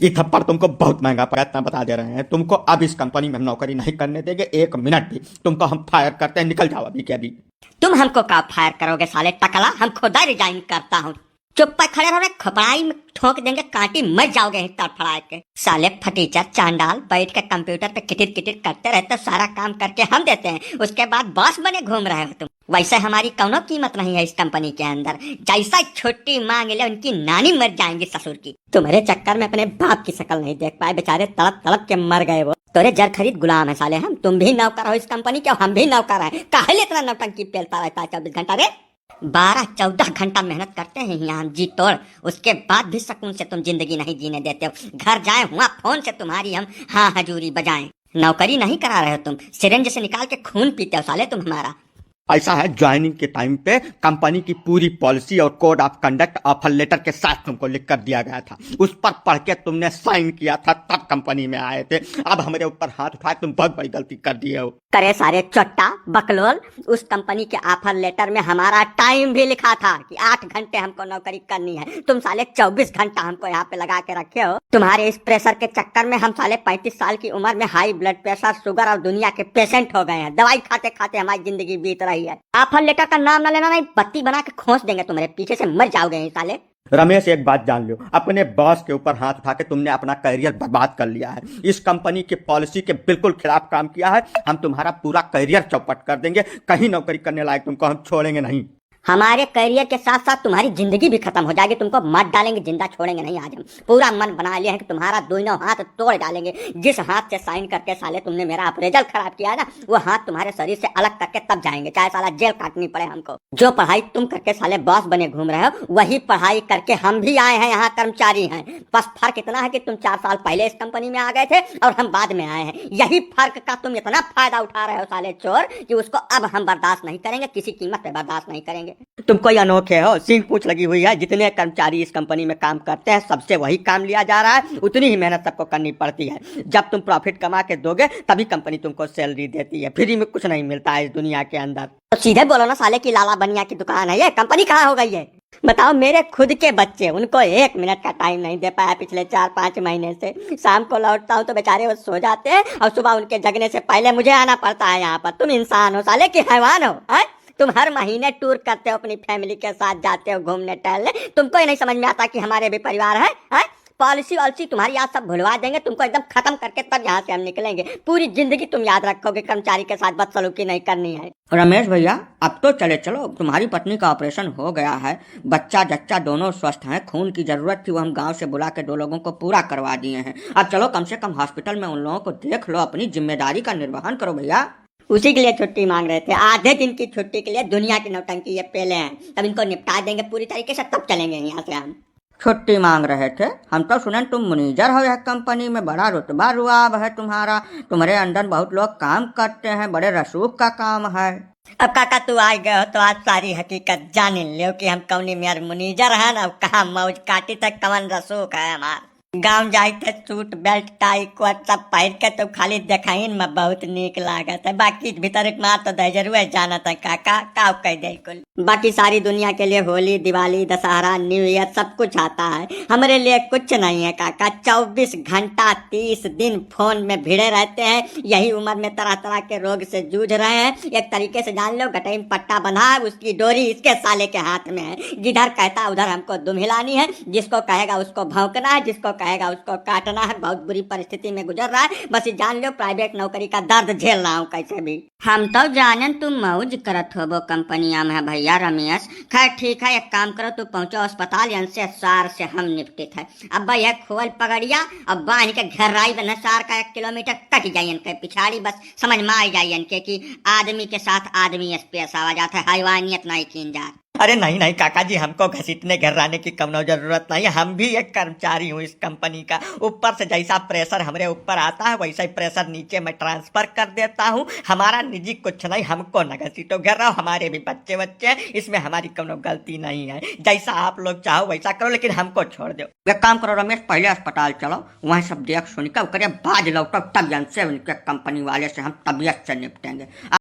ये थप्पड़ तुमको बहुत महंगा पड़ा, इतना बता दे रहे हैं। तुमको अब इस कंपनी में हम नौकरी नहीं करने देंगे, 1 मिनट भी। तुमको हम फायर करते हैं, निकल जाओ अभी के अभी। तुम हमको कब फायर करोगे साले टकला? हम खुदा रिजाइन करता हूँ। चुप पर खड़े रहो, खपड़ाई में ठोक देंगे, कांटी मर जाओगे तड़फड़ा के। साले फटीचर चांडाल बैठ के कंप्यूटर पे किटिर किटिर करते रहते, सारा काम करके हम देते हैं, उसके बाद बॉस बने घूम रहे हो तुम। वैसे हमारी कौनो कीमत नहीं है इस कंपनी के अंदर। जैसा छुट्टी मांग ले उनकी नानी मर जाएंगी ससुर की। तुम्हारे चक्कर में अपने बाप की शक्ल नहीं देख पाए, बेचारे तड़प तड़प के मर गए वो। तोरे जर खरीद गुलाम है साले हम। तुम भी नौकर हो इस कंपनी के, हम भी नौकर हैं। काहे इतना नौटंकी पेलता रहता है 24 घंटा रे? 12-14 घंटा मेहनत करते हैं यहाँ जी तोड़, उसके बाद भी सुकून से तुम जिंदगी नहीं जीने देते हो। घर जाए हुआ फोन से तुम्हारी हम हाँ हजूरी बजाएं। नौकरी नहीं करा रहे हो तुम, सिरिंज से निकाल के खून पीते हो साले तुम हमारा। ऐसा है, ज्वाइनिंग के टाइम पे कंपनी की पूरी पॉलिसी और code of conduct offer letter के साथ तुमको लिख कर दिया गया था। उस पर पढ़ के तुमने साइन किया था, तब कंपनी में आए थे। अब हमारे ऊपर हाथ उठाए, तुम बहुत बड़ी गलती कर दिए हो। करे सारे चट्टा बकलोल, उस कंपनी के ऑफर लेटर में हमारा टाइम भी लिखा था कि 8 घंटे हमको नौकरी करनी है। तुम साले 24 घंटा हमको यहाँ पे लगा के रखे हो। तुम्हारे इस प्रेशर के चक्कर में हम साले 35 साल की उम्र में हाई ब्लड प्रेशर, शुगर और दुनिया के पेशेंट हो गए हैं। दवाई खाते खाते हमारी जिंदगी बीत रही है। ऑफर लेटर का नाम ना लेना, नहीं बत्ती बना के खोस देंगे, तुम्हारे पीछे से मर जाओगे साले। रमेश, एक बात जान लो, अपने बॉस के ऊपर हाथ उठा के तुमने अपना करियर बर्बाद कर लिया है। इस कंपनी की पॉलिसी के बिल्कुल खिलाफ काम किया है। हम तुम्हारा पूरा करियर चौपट कर देंगे, कहीं नौकरी करने लायक तुमको हम छोड़ेंगे नहीं। हमारे करियर के साथ साथ तुम्हारी जिंदगी भी खत्म हो जाएगी, तुमको मार डालेंगे, जिंदा छोड़ेंगे नहीं। आज हम पूरा मन बना लिया है कि तुम्हारा दोनों हाथ तोड़ डालेंगे। जिस हाथ से साइन करके साले तुमने मेरा अप्रेजल खराब किया ना, वो हाथ तुम्हारे शरीर से अलग करके तब जाएंगे, चाहे साला जेल काटनी पड़े हमको। जो पढ़ाई तुम करके साले बॉस बने घूम रहे हो, वही पढ़ाई करके हम भी आए हैं, यहाँ कर्मचारी हैं। बस फर्क इतना है कि तुम 4 साल पहले इस कंपनी में आ गए थे और हम बाद में आए हैं। यही फर्क का तुम इतना फायदा उठा रहे हो साले चोर, कि उसको अब हम बर्दाश्त नहीं करेंगे, किसी कीमत पे बर्दाश्त नहीं करेंगे। तुम कोई अनोखे हो, सींग पूछ लगी हुई है। जितने कर्मचारी इस कंपनी में काम करते हैं सबसे वही काम लिया जा रहा है, उतनी ही मेहनत सबको करनी पड़ती है। जब तुम प्रॉफिट कमा के दोगे तभी कंपनी तुमको सैलरी देती है, फ्री में कुछ नहीं मिलता है इस दुनिया के अंदर। तो सीधे बोलो ना साले की लाला बनिया की दुकान है ये, कंपनी कहाँ हो गई है? बताओ, मेरे खुद के बच्चे, उनको 1 मिनट का टाइम नहीं दे पाया पिछले 4-5 महीने से। शाम को लौटता हूँ तो बेचारे वो सो जाते हैं और सुबह उनके जगने से पहले मुझे आना पड़ता है यहाँ पर। तुम इंसान हो साले कि हैवान हो? तुम हर महीने टूर करते हो, अपनी फैमिली के साथ जाते हो घूमने टहलने। तुमको ही नहीं समझ में आता कि हमारे भी परिवार है? पॉलिसी वॉलिसी तुम्हारी आज सब भुलवा देंगे, तुमको एकदम खत्म करके तब यहाँ से हम निकलेंगे। पूरी जिंदगी तुम याद रखोगे कर्मचारी के साथ बदसलूकी नहीं करनी है। रमेश भैया, अब तो चले चलो, तुम्हारी पत्नी का ऑपरेशन हो गया है, बच्चा जच्चा दोनों स्वस्थ हैं। खून की जरूरत थी, वो हम गांव से बुला के 2 लोगों को पूरा करवा दिए हैं। अब चलो कम से कम हॉस्पिटल में उन लोगों को देख लो, अपनी जिम्मेदारी का निर्वहन करो भैया। उसी के लिए छुट्टी मांग रहे थे, आधे दिन की छुट्टी के लिए। दुनिया की नौटंकी ये पहले हैं, तब इनको निपटा देंगे पूरी तरीके से, तब चलेंगे यहाँ से हम। छुट्टी मांग रहे थे? हम तो सुने तुम मैनेजर हो यह कंपनी में, बड़ा रुतबा रुआब है तुम्हारा, तुम्हारे अंदर बहुत लोग काम करते हैं, बड़े रसूख का काम है। अब काका तू आ गए हो तो आज सारी हकीकत जान लो कि हम कौनी मेयर मैनेजर है ना, कहाँ मौज काटी तक कवन रसूख है हमारा। गाँव जाए थे सूट बेल्ट टाई कोट सब पहन के तो खाली देखाइन में बहुत नीक लागत है, बाकी भीतर एक मार तो दे जरूर जाना था काका, का कह दे कुल। बाकी सारी दुनिया के लिए होली, दिवाली, दशहरा, न्यू ईयर सब कुछ आता है, हमारे लिए कुछ नहीं है काका। 24 घंटा 30 दिन फोन में भिड़े रहते हैं, यही उम्र में तरह तरह के रोग से जूझ रहे हैं। एक तरीके से जान लो गटाई में पट्टा बंधा है, उसकी डोरी इसके साले के हाथ में है। जिधर कहता उधर हमको दुम हिलानी है, जिसको कहेगा उसको भौंकना है, जिसको कहेगा उसको काटना है। बहुत बुरी परिस्थिति में गुजर रहा है, बस जान लो प्राइवेट नौकरी का दर्द झेल रहा हूँ कैसे भी। हम तो जाने तुम मौज करत हो वो कंपनिया में भैया रमेश। खैर ठीक है, एक काम करो, तू पहुंचो अस्पताल, से सार से हम निपटित है। अब भाई है खोल पगड़िया, अब बांध के घर आई बना, सार का 1 किलोमीटर कट जाइए के पिछाड़ी, बस समझ में आ जाइए कि आदमी के साथ आदमी स्पेस आवा जाता है, हैवानियत नहीं की जा। अरे नहीं नहीं काका जी, हमको घसीटने घराने की कम जरूरत नहीं है, हम भी एक कर्मचारी हूँ इस कंपनी का। ऊपर से जैसा प्रेशर हमारे ऊपर आता है वैसा ही प्रेशर नीचे मैं ट्रांसफर कर देता हूँ। हमारा निजी कुछ नहीं, हमको न घसीटो घर रहो, हमारे भी बच्चे बच्चे, इसमें हमारी कोनो गलती नहीं है। जैसा आप लोग चाहो वैसा करो, लेकिन हमको छोड़ दो। एक काम करो रमेश, पहले अस्पताल चलो, वहाँ सब देख सुन कर बाज लौटो, तब से उनके कंपनी वाले से हम तबीयत से निपटेंगे।